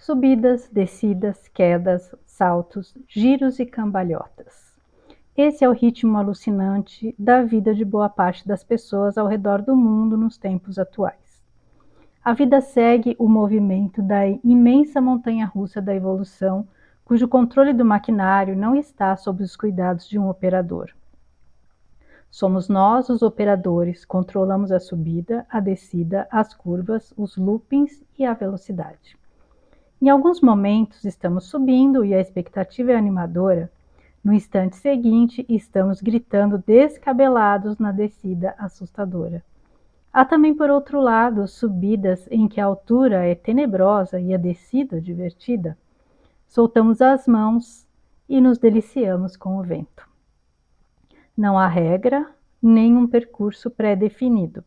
Subidas, descidas, quedas, saltos, giros e cambalhotas. Esse é o ritmo alucinante da vida de boa parte das pessoas ao redor do mundo nos tempos atuais. A vida segue o movimento da imensa montanha-russa da evolução, cujo controle do maquinário não está sob os cuidados de um operador. Somos nós os operadores, controlamos a subida, a descida, as curvas, os loopings e a velocidade. Em alguns momentos estamos subindo e a expectativa é animadora. No instante seguinte, estamos gritando descabelados na descida assustadora. Há também, por outro lado, subidas em que a altura é tenebrosa e a descida divertida. Soltamos as mãos e nos deliciamos com o vento. Não há regra, nem um percurso pré-definido.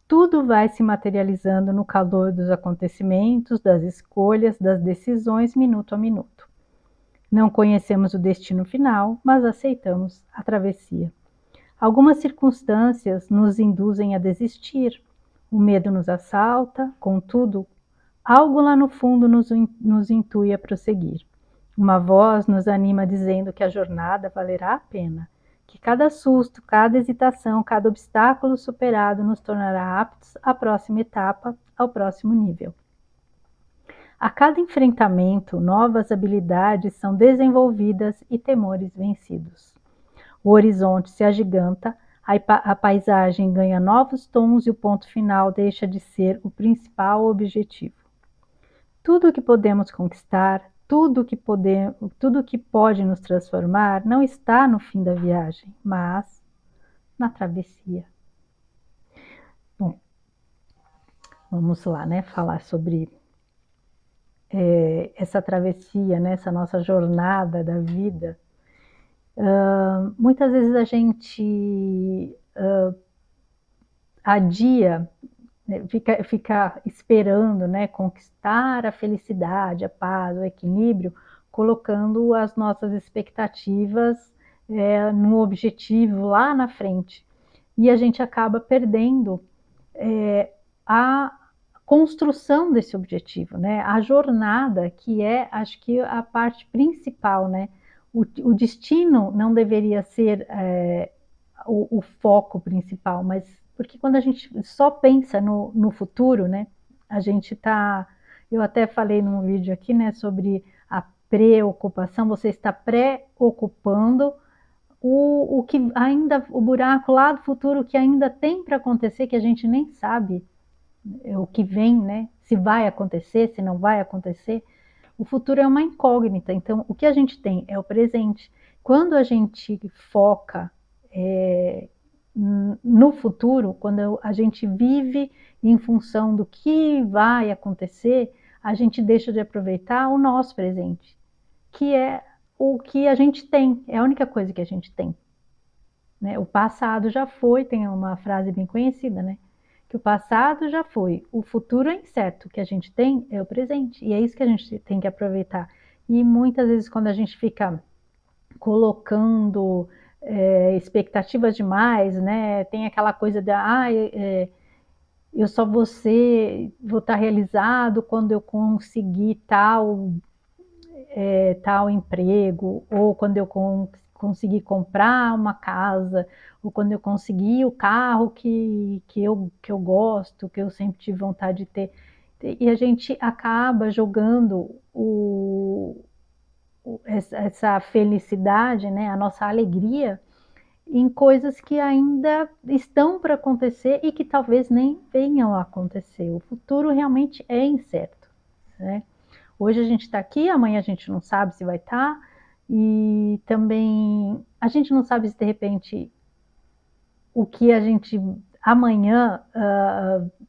Tudo vai se materializando no calor dos acontecimentos, das escolhas, das decisões, minuto a minuto. Não conhecemos o destino final, mas aceitamos a travessia. Algumas circunstâncias nos induzem a desistir. O medo nos assalta, contudo, algo lá no fundo nos intui a prosseguir. Uma voz nos anima dizendo que a jornada valerá a pena, que cada susto, cada hesitação, cada obstáculo superado nos tornará aptos à próxima etapa, ao próximo nível. A cada enfrentamento, novas habilidades são desenvolvidas e temores vencidos. O horizonte se agiganta, a paisagem ganha novos tons e o ponto final deixa de ser o principal objetivo. Tudo o que podemos conquistar, tudo que pode nos transformar não está no fim da viagem, mas na travessia. Bom, vamos lá, né, falar sobre essa travessia, né, essa nossa jornada da vida. Muitas vezes a gente adia, né, fica esperando, né, conquistar a felicidade, a paz, o equilíbrio, colocando as nossas expectativas no objetivo lá na frente. E a gente acaba perdendo a construção desse objetivo, né? A jornada, que é, acho que, a parte principal, né? O destino não deveria ser o foco principal, mas porque quando a gente só pensa no futuro, né? A gente tá... Eu até falei num vídeo aqui, né, sobre a preocupação, você está preocupando o que ainda, o buraco lá do futuro que ainda tem para acontecer, que a gente nem sabe o que vem, né? Se vai acontecer, se não vai acontecer. O futuro é uma incógnita, então o que a gente tem é o presente. Quando a gente foca no futuro, quando a gente vive em função do que vai acontecer, a gente deixa de aproveitar o nosso presente, que é o que a gente tem, é a única coisa que a gente tem. Né? O passado já foi, tem uma frase bem conhecida, né? Que o passado já foi, o futuro é incerto, o que a gente tem é o presente, e é isso que a gente tem que aproveitar. E muitas vezes quando a gente fica colocando expectativas demais, né, tem aquela coisa de, eu só vou estar realizado quando eu conseguir tal emprego, ou quando eu conseguir comprar uma casa, ou quando eu conseguir o carro que eu gosto, que eu sempre tive vontade de ter. E a gente acaba jogando essa felicidade, né, a nossa alegria, em coisas que ainda estão para acontecer e que talvez nem venham a acontecer. O futuro realmente é incerto, né? Hoje a gente está aqui, amanhã a gente não sabe se vai estar, e também a gente não sabe se de repente o que a gente amanhã,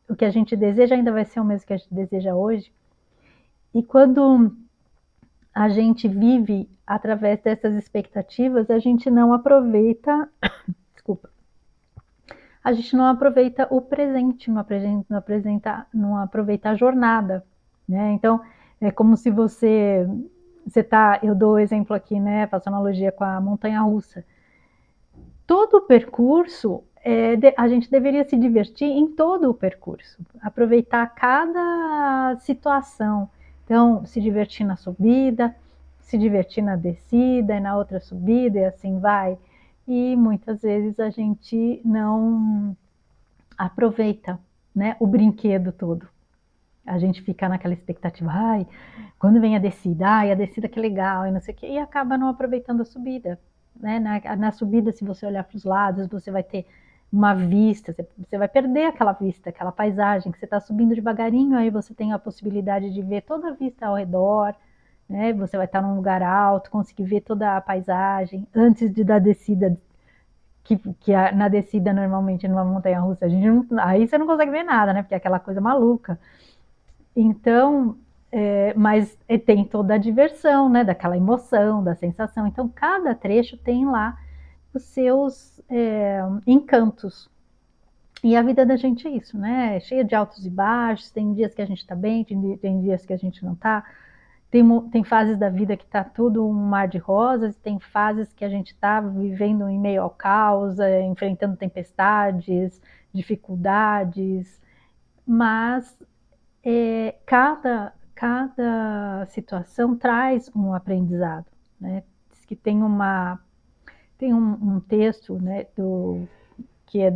o que a gente deseja ainda vai ser o mesmo que a gente deseja hoje. E quando a gente vive através dessas expectativas, a gente não aproveita, desculpa, a gente não aproveita o presente, não aproveita a jornada, né? Então, é como se você tá, eu dou o exemplo aqui, né, faço analogia com a montanha-russa. Todo o percurso, a gente deveria se divertir em todo o percurso, aproveitar cada situação, Então, se divertir na subida, se divertir na descida e na outra subida e assim vai. E muitas vezes a gente não aproveita, né, o brinquedo todo. A gente fica naquela expectativa, ai, quando vem a descida, ai, a descida que legal, e não sei o quê, e acaba não aproveitando a subida, né? Na subida, se você olhar para os lados, você vai ter uma vista, você vai perder aquela vista, aquela paisagem, que você está subindo devagarinho, aí você tem a possibilidade de ver toda a vista ao redor, né? Você vai estar num lugar alto, conseguir ver toda a paisagem, antes da descida, na descida normalmente numa montanha-russa, aí você não consegue ver nada, né? Porque é aquela coisa maluca. Então, mas tem toda a diversão, né? Daquela emoção, da sensação. Então, cada trecho tem lá os seus encantos. E a vida da gente é isso, né? É cheia de altos e baixos. Tem dias que a gente está bem, tem dias que a gente não está. Tem fases da vida que está tudo um mar de rosas, tem fases que a gente está vivendo em meio ao caos, enfrentando tempestades, dificuldades, mas cada situação traz um aprendizado, né? Diz que tem um texto, né, que é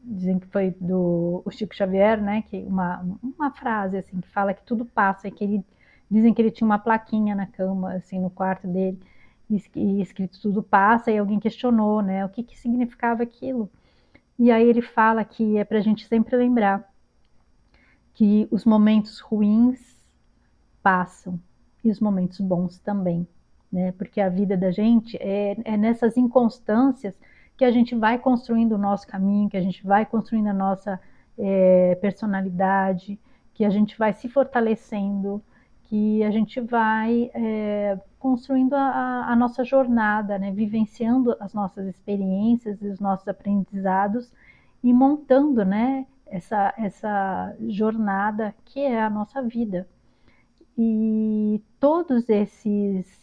dizem que foi do Chico Xavier, né, que uma frase assim que fala que tudo passa, dizem que ele tinha uma plaquinha na cama, assim, no quarto dele, e escrito tudo passa, e alguém questionou, né, o que significava aquilo. E aí ele fala que é para a gente sempre lembrar que os momentos ruins passam e os momentos bons também, né? Porque a vida da gente é nessas inconstâncias que a gente vai construindo o nosso caminho, que a gente vai construindo a nossa personalidade, que a gente vai se fortalecendo, que a gente vai construindo a nossa jornada, né? Vivenciando as nossas experiências e os nossos aprendizados e montando, né? Essa jornada que é a nossa vida. E todos esses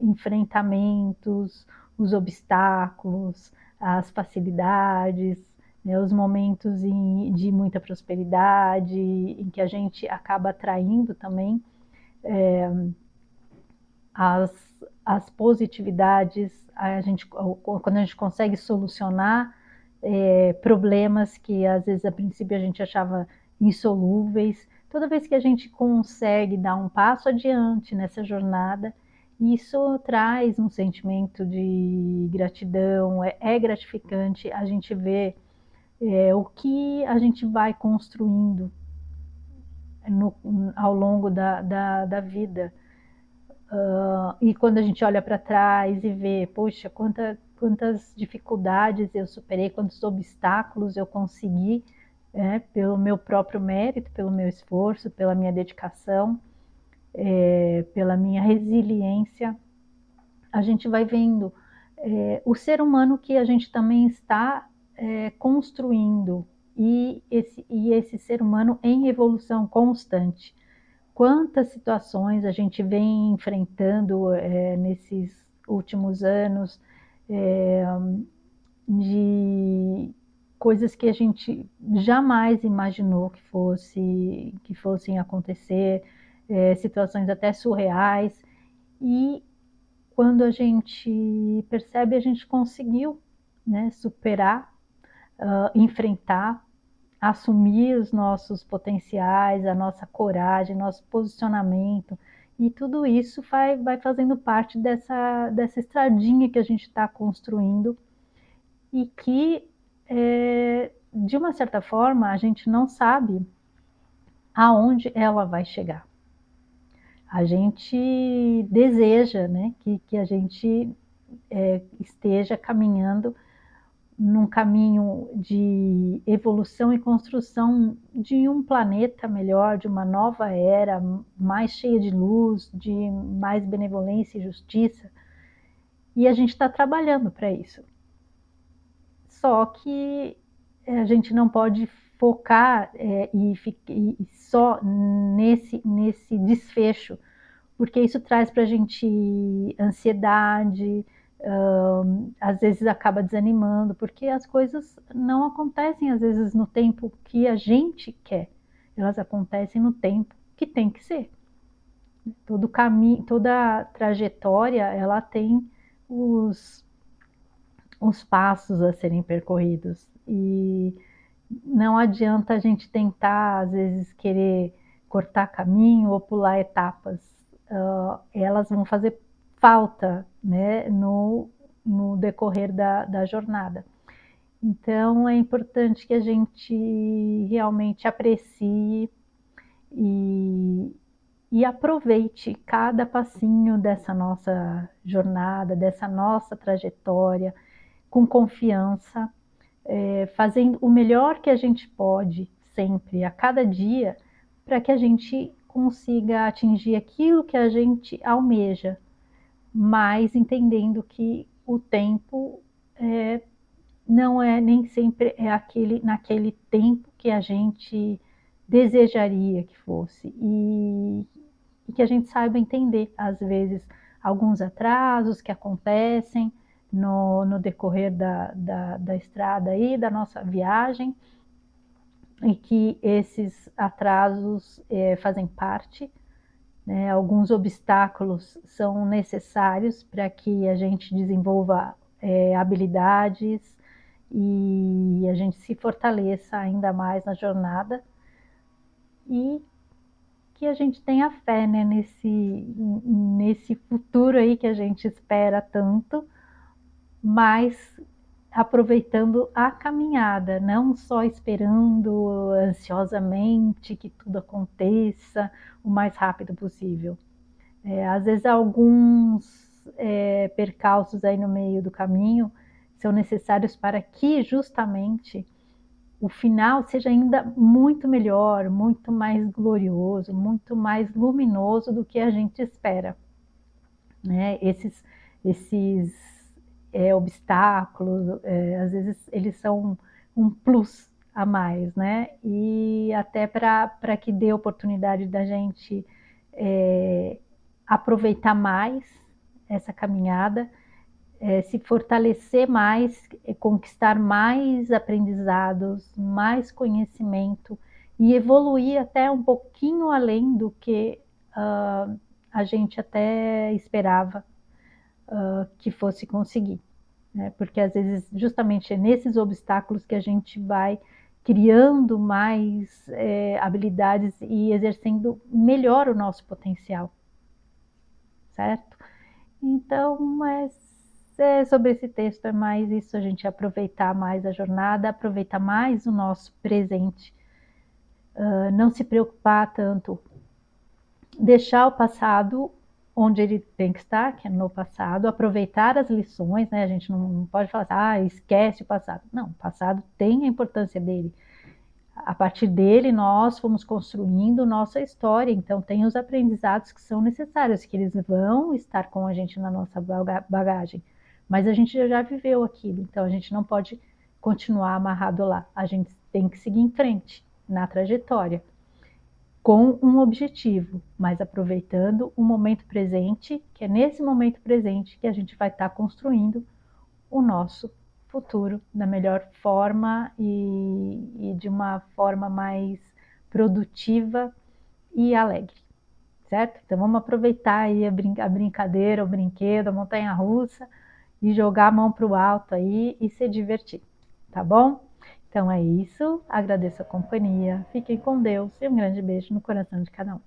enfrentamentos, os obstáculos, as facilidades, né, os momentos de muita prosperidade, em que a gente acaba atraindo também as, as positividades, quando a gente consegue solucionar problemas que às vezes a princípio a gente achava insolúveis. Toda vez que a gente consegue dar um passo adiante nessa jornada, isso traz um sentimento de gratidão, é gratificante a gente ver o que a gente vai construindo ao longo da vida. E quando a gente olha para trás e vê, poxa, quantas dificuldades eu superei, quantos obstáculos eu consegui, pelo meu próprio mérito, pelo meu esforço, pela minha dedicação, pela minha resiliência, a gente vai vendo o ser humano que a gente também está construindo, e esse ser humano em evolução constante. Quantas situações a gente vem enfrentando nesses últimos anos, de coisas que a gente jamais imaginou que fossem acontecer, situações até surreais, e quando a gente percebe, a gente conseguiu, né, superar, enfrentar, assumir os nossos potenciais, a nossa coragem, nosso posicionamento, e tudo isso vai fazendo parte dessa estradinha que a gente está construindo e que, de uma certa forma, a gente não sabe aonde ela vai chegar. A gente deseja, né, que a gente esteja caminhando num caminho de evolução e construção de um planeta melhor, de uma nova era, mais cheia de luz, de mais benevolência e justiça. E a gente está trabalhando para isso. Só que a gente não pode focar e só nesse desfecho, porque isso traz para a gente ansiedade, às vezes acaba desanimando, porque as coisas não acontecem às vezes no tempo que a gente quer, elas acontecem no tempo que tem que ser. Todo caminho, toda trajetória, ela tem os passos a serem percorridos. E não adianta a gente tentar, às vezes, querer cortar caminho ou pular etapas. Elas vão fazer falta, né, no decorrer da jornada. Então, é importante que a gente realmente aprecie e aproveite cada passinho dessa nossa jornada, dessa nossa trajetória, com confiança, fazendo o melhor que a gente pode sempre, a cada dia, para que a gente consiga atingir aquilo que a gente almeja, mas entendendo que o tempo não é nem sempre naquele tempo que a gente desejaria que fosse, e que a gente saiba entender, às vezes, alguns atrasos que acontecem no decorrer da estrada aí, da nossa viagem, e que esses atrasos fazem parte, né? Alguns obstáculos são necessários para que a gente desenvolva habilidades e a gente se fortaleça ainda mais na jornada, e que a gente tenha fé, né, nesse futuro aí que a gente espera tanto, mas aproveitando a caminhada, não só esperando ansiosamente que tudo aconteça o mais rápido possível. Às vezes alguns percalços aí no meio do caminho são necessários para que justamente o final seja ainda muito melhor, muito mais glorioso, muito mais luminoso do que a gente espera, né? Esses obstáculos, às vezes eles são um plus a mais, né? E até para que dê oportunidade da gente aproveitar mais essa caminhada, se fortalecer mais, conquistar mais aprendizados, mais conhecimento e evoluir até um pouquinho além do que a gente até esperava que fosse conseguir, né? Porque às vezes justamente é nesses obstáculos que a gente vai criando mais habilidades e exercendo melhor o nosso potencial, certo? Então, sobre esse texto é mais isso, a gente aproveitar mais a jornada, aproveitar mais o nosso presente, não se preocupar tanto, deixar o passado onde ele tem que estar, que é no passado, aproveitar as lições, né? A gente não pode falar assim, esquece o passado. Não, o passado tem a importância dele. A partir dele, nós fomos construindo nossa história, então tem os aprendizados que são necessários, que eles vão estar com a gente na nossa bagagem. Mas a gente já viveu aquilo, então a gente não pode continuar amarrado lá. A gente tem que seguir em frente na trajetória, com um objetivo, mas aproveitando o momento presente, que é nesse momento presente que a gente vai estar construindo o nosso futuro da melhor forma e de uma forma mais produtiva e alegre, certo? Então vamos aproveitar aí a brincadeira, o brinquedo, a montanha-russa e jogar a mão para o alto aí e se divertir, tá bom? Então é isso, agradeço a companhia, fiquem com Deus e um grande beijo no coração de cada um.